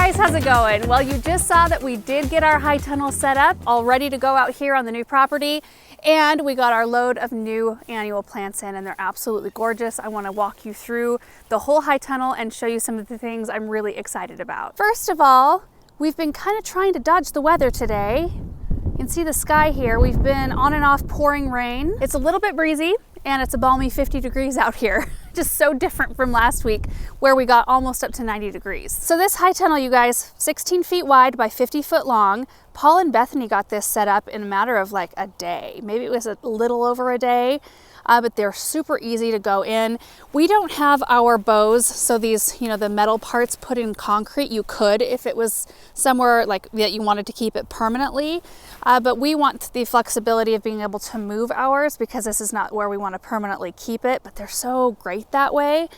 guys, how's it going? Well, you just saw that we did get our high tunnel set up, all ready to go out here on the new property, and we got our load of new annual plants in, and they're absolutely gorgeous. I want to walk you through the whole high tunnel and show you some of the things I'm really excited about. First of all, we've been kind of trying to dodge the weather today. You can see the sky here. We've been on and off pouring rain. It's a little bit breezy, and it's a balmy 50 degrees out here. Just so different from last week where we got almost up to 90 degrees. So this high tunnel, you guys, 16 feet wide by 50 foot long. Paul and Bethany got this set up in a matter of like a day. Maybe it was a little over a day. But they're super easy to go in. We don't have our bows, so these, the metal parts put in concrete. You could if it was somewhere like that you wanted to keep it permanently, but we want the flexibility of being able to move ours because this is not where we want to permanently keep it, but they're so great that way.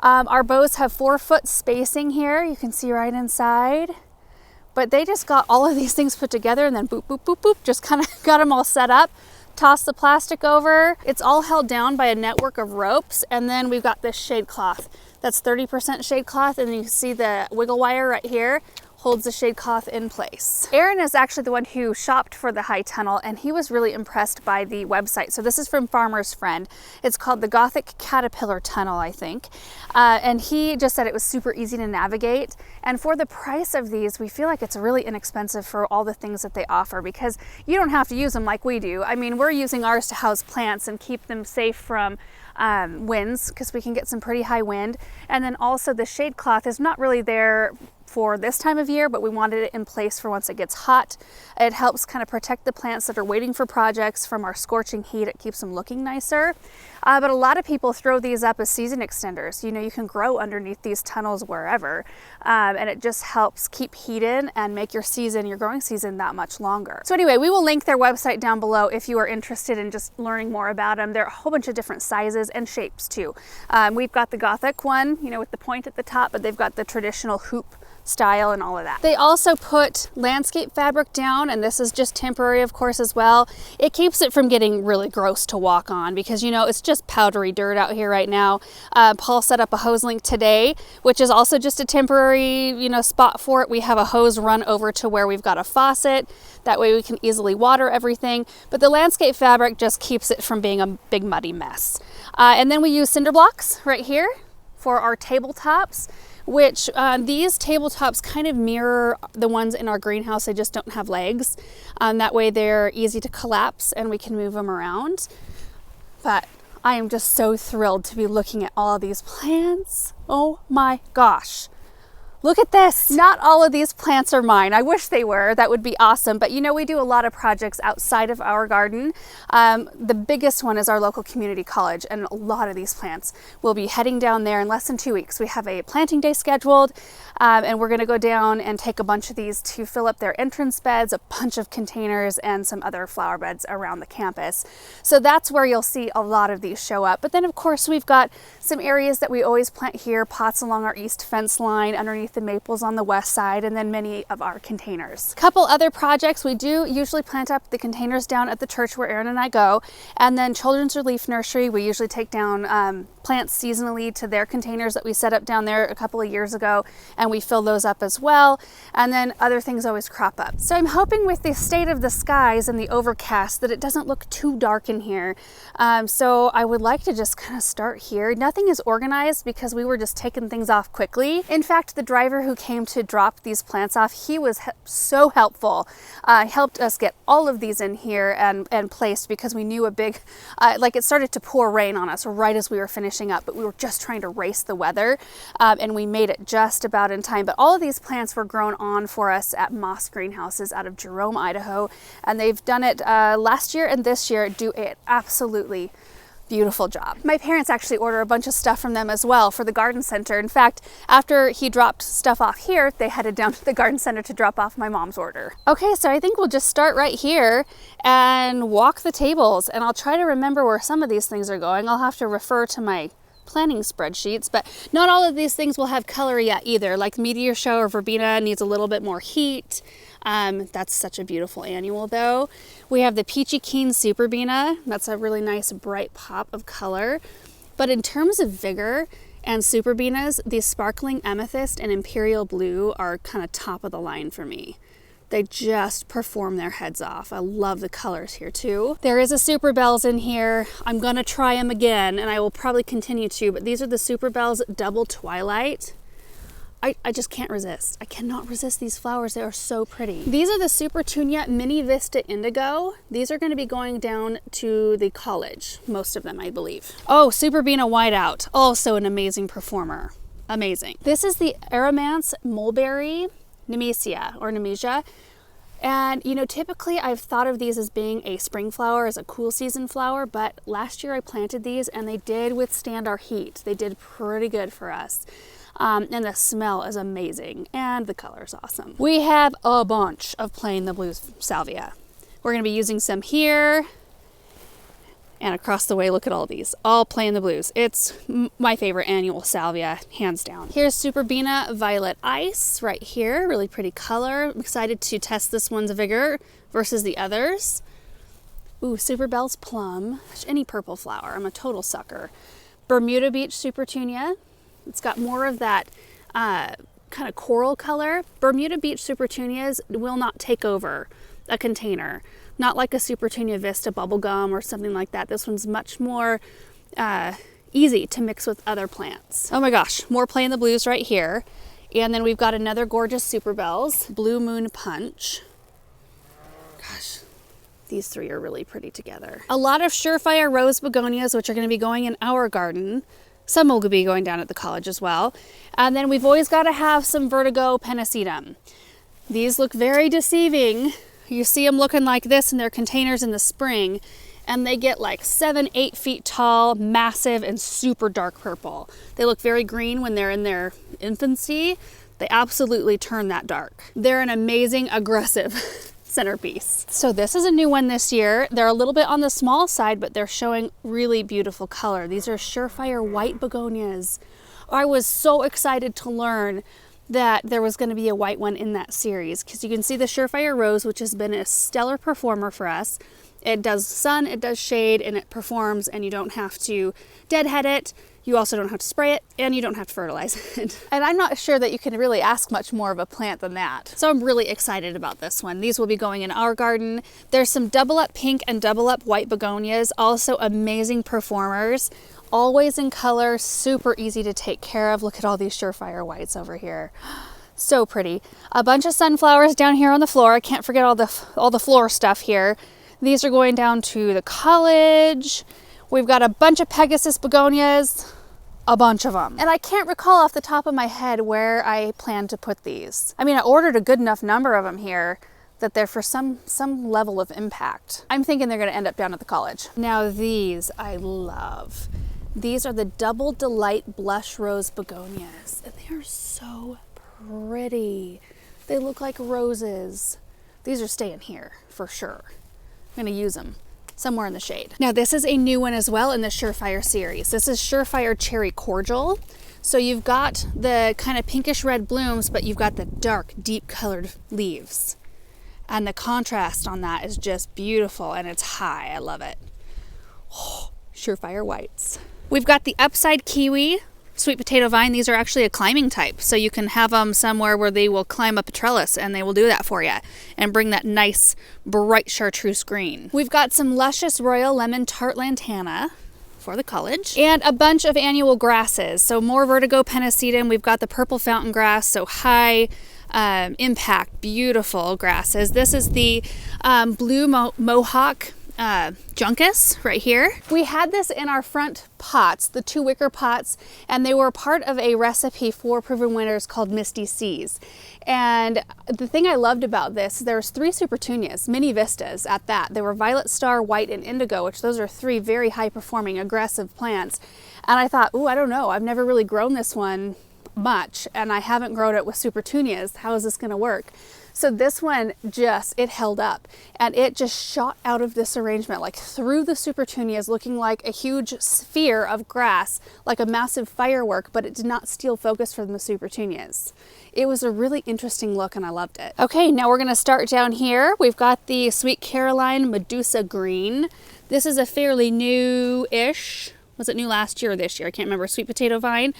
Our bows have 4 foot spacing here. You can see right inside. But they just got all of these things put together and then boop, boop, boop, boop, just kind of got them all set up. Toss the plastic over. It's all held down by a network of ropes, and then we've got this shade cloth. That's 30% shade cloth, and you can see the wiggle wire right here holds the shade cloth in place. Aaron is actually the one who shopped for the high tunnel, and he was really impressed by the website. So this is from Farmer's Friend. It's called the Gothic Caterpillar Tunnel, I think. And he just said it was super easy to navigate. And for the price of these, we feel like it's really inexpensive for all the things that they offer because you don't have to use them like we do. I mean, we're using ours to house plants and keep them safe from winds because we can get some pretty high wind. And then also the shade cloth is not really there for this time of year, but we wanted it in place for once it gets hot. It helps kind of protect the plants that are waiting for projects from our scorching heat. It keeps them looking nicer. But a lot of people throw these up as season extenders. You can grow underneath these tunnels wherever, and it just helps keep heat in and make your growing season that much longer. So anyway, we will link their website down below if you are interested in just learning more about them. There are a whole bunch of different sizes and shapes too. We've got the Gothic one, with the point at the top, but they've got the traditional hoop style and all of that. They also put landscape fabric down, and this is just temporary, of course, as well. It keeps it from getting really gross to walk on because, it's just powdery dirt out here right now. Paul set up a hose link today, which is also just a temporary, spot for it. We have a hose run over to where we've got a faucet. That way we can easily water everything. But the landscape fabric just keeps it from being a big muddy mess. And then we use cinder blocks right here for our tabletops, which these tabletops kind of mirror the ones in our greenhouse. They just don't have legs. That way they're easy to collapse and we can move them around. But I am just so thrilled to be looking at all of these plants. Oh my gosh. Look at this. Not all of these plants are mine. I wish they were. That would be awesome. But we do a lot of projects outside of our garden. The biggest one is our local community college, and a lot of these plants will be heading down there in less than 2 weeks. We have a planting day scheduled, and we're going to go down and take a bunch of these to fill up their entrance beds, a bunch of containers, and some other flower beds around the campus. So that's where you'll see a lot of these show up. But then, of course, we've got some areas that we always plant here, pots along our east fence line, underneath the maples on the west side, and then many of our containers. Couple other projects, we do usually plant up the containers down at the church where Aaron and I go, and then Children's Relief Nursery, we usually take down plants seasonally to their containers that we set up down there a couple of years ago, and we fill those up as well, and then other things always crop up. So I'm hoping with the state of the skies and the overcast that it doesn't look too dark in here. So I would like to just kind of start here. Nothing is organized because we were just taking things off quickly. In fact, the driver who came to drop these plants off, he was so helpful. Helped us get all of these in here and placed because we knew a big, it started to pour rain on us right as we were finishing up, but we were just trying to race the weather, and we made it just about in time. But all of these plants were grown on for us at Moss Greenhouses out of Jerome, Idaho, and they've done it last year and this year, do it absolutely beautiful job. My parents actually order a bunch of stuff from them as well for the garden center. In fact, after he dropped stuff off here, they headed down to the garden center to drop off my mom's order. Okay, so I think we'll just start right here and walk the tables, and I'll try to remember where some of these things are going. I'll have to refer to my planning spreadsheets, but not all of these things will have color yet either. Like Meteor Show or Verbena needs a little bit more heat. That's such a beautiful annual though. We have the Peachy Keen Superbena. That's a really nice bright pop of color. But in terms of vigor And Superbenas, the Sparkling Amethyst and Imperial Blue are kind of top of the line for me. They just perform their heads off. I love the colors here too. There is a Super Bells in here. I'm gonna try them again, and I will probably continue to, but these are the Super Bells Double Twilight. I just can't resist. I cannot resist these flowers. They are so pretty. These are the Supertunia Mini Vista Indigo. These are going to be going down to the college, most of them, I believe. Oh, Superbena Whiteout, also an amazing performer. Amazing. This is the Aromance Mulberry Nemesia or Nemesia. And you know, typically I've thought of these as being a spring flower, as a cool season flower, but last year I planted these and they did withstand our heat. They did pretty good for us. And the smell is amazing and the color is awesome. We have a bunch of Playing the Blues salvia. We're going to be using some here and across the way. Look at all these, all Playing the Blues. It's my favorite annual salvia, hands down. Here's Superbena Violet Ice right here, really pretty color. I'm excited to test this one's vigor versus the others. Ooh, Super Bells Plum, any purple flower, I'm a total sucker. Bermuda Beach Supertunia. It's got more of that kind of coral color. Bermuda Beach Supertunias will not take over a container. Not like a Supertunia Vista bubblegum or something like that. This one's much more easy to mix with other plants. Oh my gosh, more Playing the Blues right here. And then we've got another gorgeous Super Bells, Blue Moon Punch. Gosh, these three are really pretty together. A lot of Surefire Rose Begonias, which are going to be going in our garden. Some will be going down at the college as well. And then we've always got to have some Vertigo Pennisetum. These look very deceiving. You see them looking like this in their containers in the spring, and they get like 7-8 feet tall, massive, and super dark purple. They look very green when they're in their infancy. They absolutely turn that dark. They're an amazing, aggressive centerpiece. So this is a new one this year. They're a little bit on the small side, but they're showing really beautiful color. These are Surefire White Begonias. I was so excited to learn that there was going to be a white one in that series, because you can see the Surefire Rose, which has been a stellar performer for us. It does sun, it does shade, and it performs, and you don't have to deadhead it. You also don't have to spray it, and you don't have to fertilize it. And I'm not sure that you can really ask much more of a plant than that. So I'm really excited about this one. These will be going in our garden. There's some double up pink and double up white begonias, also amazing performers. Always in color, super easy to take care of. Look at all these Surefire whites over here. So pretty. A bunch of sunflowers down here on the floor. I can't forget all the floor stuff here. These are going down to the college. We've got a bunch of Pegasus begonias, a bunch of them. And I can't recall off the top of my head where I plan to put these. I mean, I ordered a good enough number of them here that they're for some level of impact. I'm thinking they're gonna end up down at the college. Now these I love. These are the Double Delight Blush Rose Begonias. And they are so pretty. They look like roses. These are staying here for sure. I'm gonna use them somewhere in the shade. Now this is a new one as well in the Surefire series. This is Surefire Cherry Cordial. So you've got the kind of pinkish red blooms, but you've got the dark, deep colored leaves. And the contrast on that is just beautiful, and it's high. I love it. Oh, Surefire whites. We've got the Upside Kiwi Sweet Potato Vine. These are actually a climbing type, so you can have them somewhere where they will climb up a trellis, and they will do that for you and bring that nice bright chartreuse green. We've got some luscious Royal Lemon Tart Lantana for the college, and a bunch of annual grasses. So more Vertigo Pennisetum. We've got the purple fountain grass, so high impact, beautiful grasses. This is the blue Mohawk Juncus right here. We had this in our front pots, the 2 wicker pots, and they were part of a recipe for Proven Winners called Misty Seas. And the thing I loved about this, there's 3 Supertunias, mini vistas at that. They were Violet Star, White, and Indigo, which those are 3 very high performing aggressive plants. And I thought, ooh, I don't know, I've never really grown this one much, and I haven't grown it with Supertunias. How is this gonna work? So this one it held up, and it just shot out of this arrangement, like through the Supertunias, looking like a huge sphere of grass, like a massive firework, but it did not steal focus from the Supertunias. It was a really interesting look, and I loved it. Okay, now we're gonna start down here. We've got the Sweet Caroline Medusa Green. This is a fairly new-ish was it new last year or this year? I can't remember. Sweet potato vine.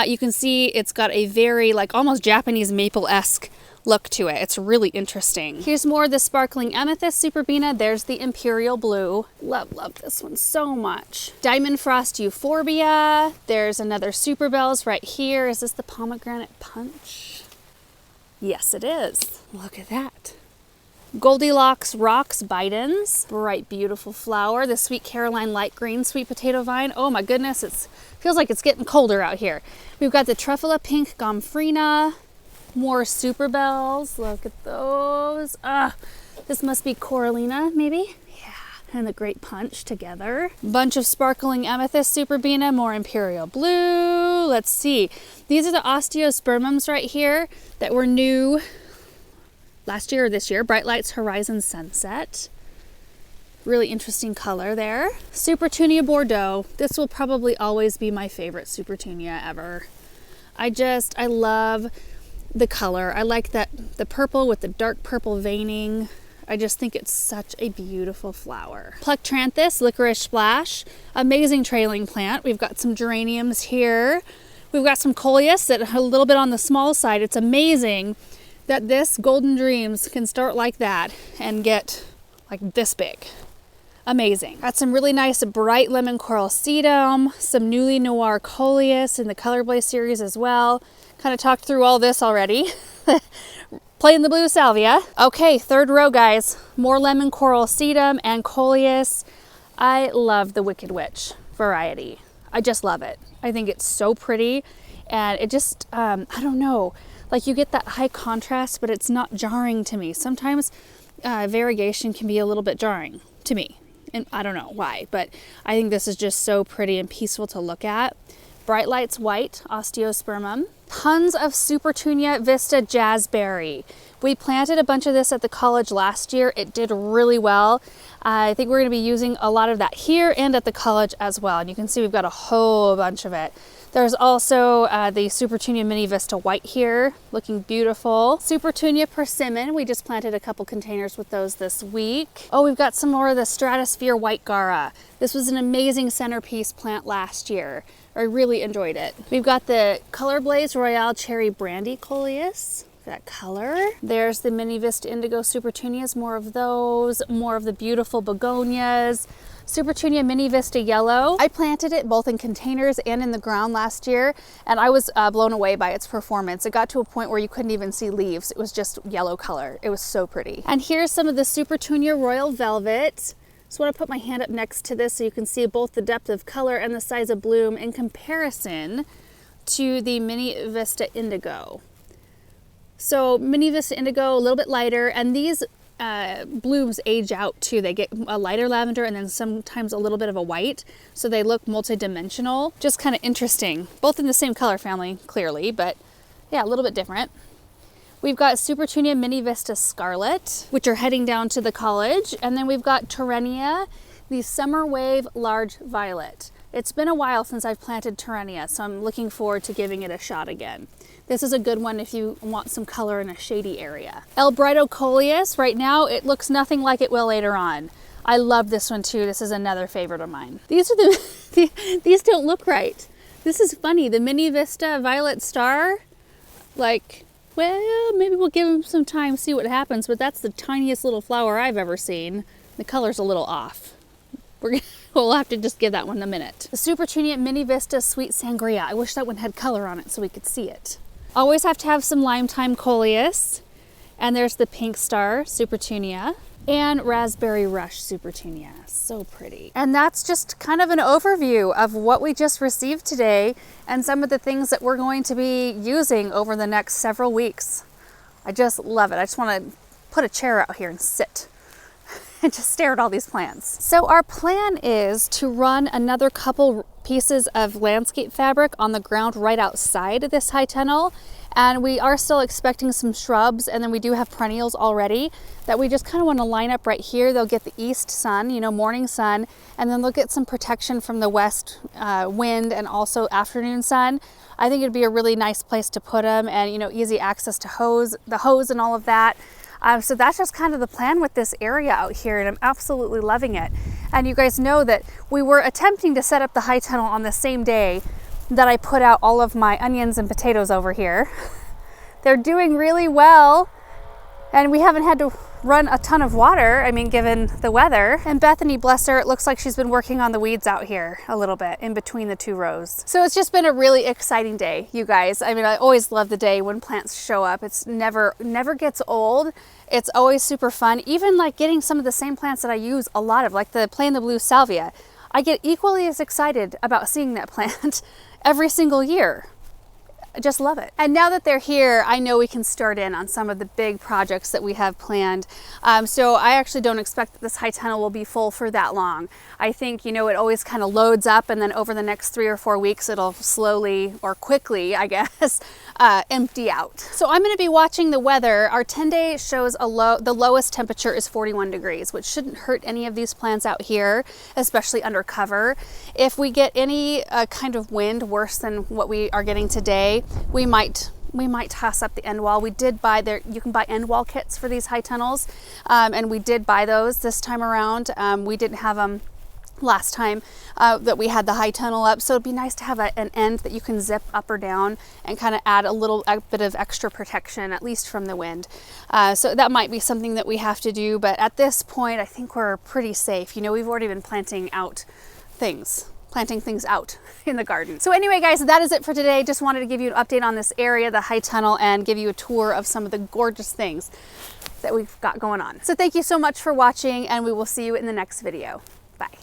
You can see it's got a very like almost Japanese maple-esque look to it. It's really interesting. Here's more of the sparkling amethyst Superbena. There's the imperial blue. Love this one so much. Diamond frost euphorbia. There's another super bells right here. Is this the pomegranate punch? Yes, it is. Look at that. Goldilocks Rocks Bidens, bright, beautiful flower. The Sweet Caroline light green sweet potato vine. Oh my goodness, it feels like it's getting colder out here. We've got the Truffula Pink Gomphrena, more super bells. Look at those. This must be Coralina, maybe? Yeah, and the Great Punch together. Bunch of sparkling amethyst Superbena, more imperial blue. Let's see. These are the osteospermums right here that were new last year or this year. Bright Lights Horizon Sunset. Really interesting color there. Supertunia Bordeaux. This will probably always be my favorite Supertunia ever. I love the color. I like the purple with the dark purple veining. I just think it's such a beautiful flower. Plectranthus Licorice Splash. Amazing trailing plant. We've got some geraniums here. We've got some coleus that are a little bit on the small side. It's amazing that this Golden Dreams can start like that and get like this big. Amazing. Got some really nice bright lemon coral sedum, some Newly Noir coleus in the Color Blaze series as well. Kind of talked through all this already. Plain the blue salvia. Okay, third row, guys. More lemon coral sedum and coleus. I love the Wicked Witch variety. I just love it. I think it's so pretty, and it just, I don't know, like you get that high contrast, but it's not jarring to me. Sometimes variegation can be a little bit jarring to me, and I don't know why, but I think this is just so pretty and peaceful to look at. Bright Lights White Osteospermum. Tons of Supertunia Vista Jazzberry. We planted a bunch of this at the college last year. It did really well. I think we're going to be using a lot of that here and at the college as well. And you can see we've got a whole bunch of it. There's also the Supertunia Mini Vista White here, looking beautiful. Supertunia Persimmon, we just planted a couple containers with those this week. Oh, we've got some more of the Stratosphere White Gara. This was an amazing centerpiece plant last year. I really enjoyed it. We've got the Color Blaze Royale Cherry Brandy Coleus. That color. There's the Mini Vista Indigo Supertunias, more of those, more of the beautiful begonias. Supertunia Mini Vista Yellow. I planted it both in containers and in the ground last year, and I was blown away by its performance. It got to a point where you couldn't even see leaves. It was just yellow color. It was so pretty. And here's some of the Supertunia Royal Velvet. So I want to put my hand up next to this so you can see both the depth of color and the size of bloom in comparison to the Mini Vista Indigo. So Mini Vista Indigo, a little bit lighter, and these blooms age out too. They get a lighter lavender and then sometimes a little bit of a white, so they look multi-dimensional. Just kind of interesting. Both in the same color family, clearly, but yeah, a little bit different. We've got Supertunia Mini Vista Scarlet, which are heading down to the college, and then we've got Terrenia, the Summer Wave Large Violet. It's been a while since I've planted Terrenia, so I'm looking forward to giving it a shot again. This is a good one if you want some color in a shady area. El Brido Coleus, right now it looks nothing like it will later on. I love this one too. This is another favorite of mine. These are these don't look right. This is funny. The Mini Vista Violet Star, like, well, maybe we'll give them some time, see what happens, but that's the tiniest little flower I've ever seen. The color's a little off. We'll have to just give that one a minute. The Supertunia Mini Vista Sweet Sangria. I wish that one had color on it so we could see it. Always have to have some Lime Time Coleus. And there's the Pink Star Supertunia and Raspberry Rush Supertunia. So pretty. And that's just kind of an overview of what we just received today and some of the things that we're going to be using over the next several weeks. I just love it. I just want to put a chair out here and sit and just stare at all these plants. So our plan is to run another couple pieces of landscape fabric on the ground right outside of this high tunnel. And we are still expecting some shrubs, and then we do have perennials already that we just kind of want to line up right here. They'll get the east sun, you know, morning sun, and then they'll get some protection from the west wind and also afternoon sun. I think it'd be a really nice place to put them, and, you know, easy access to the hose and all of that. So that's just kind of the plan with this area out here, and I'm absolutely loving it. And you guys know that we were attempting to set up the high tunnel on the same day that I put out all of my onions and potatoes over here. They're doing really well, and we haven't had to run a ton of water, I mean, given the weather. And Bethany, bless her, it looks like she's been working on the weeds out here a little bit in between the 2 rows. So it's just been a really exciting day, you guys. I mean, I always love the day when plants show up. It's never gets old. It's always super fun. Even like getting some of the same plants that I use a lot of, like the Plain the Blue Salvia. I get equally as excited about seeing that plant every single year. I just love it. And now that they're here, I know we can start in on some of the big projects that we have planned. So I actually don't expect that this high tunnel will be full for that long. I think, you know, it always kind of loads up, and then over the next 3 or 4 weeks, it'll slowly or quickly, I guess, empty out. So I'm going to be watching the weather. Our 10-day shows the lowest temperature is 41 degrees, which shouldn't hurt any of these plants out here, especially under cover. If we get any kind of wind worse than what we are getting today, we might toss up the end wall. We did buy you can buy end wall kits for these high tunnels, and we did buy those this time around. We didn't have them last time that we had the high tunnel up, so it'd be nice to have an end that you can zip up or down and kind of add a bit of extra protection, at least from the wind. So that might be something that we have to do, but at this point I think we're pretty safe. You know, we've already been planting things out in the garden. So anyway, guys, that is it for today. Just wanted to give you an update on this area, the high tunnel, and give you a tour of some of the gorgeous things that we've got going on. So thank you so much for watching, and we will see you in the next video.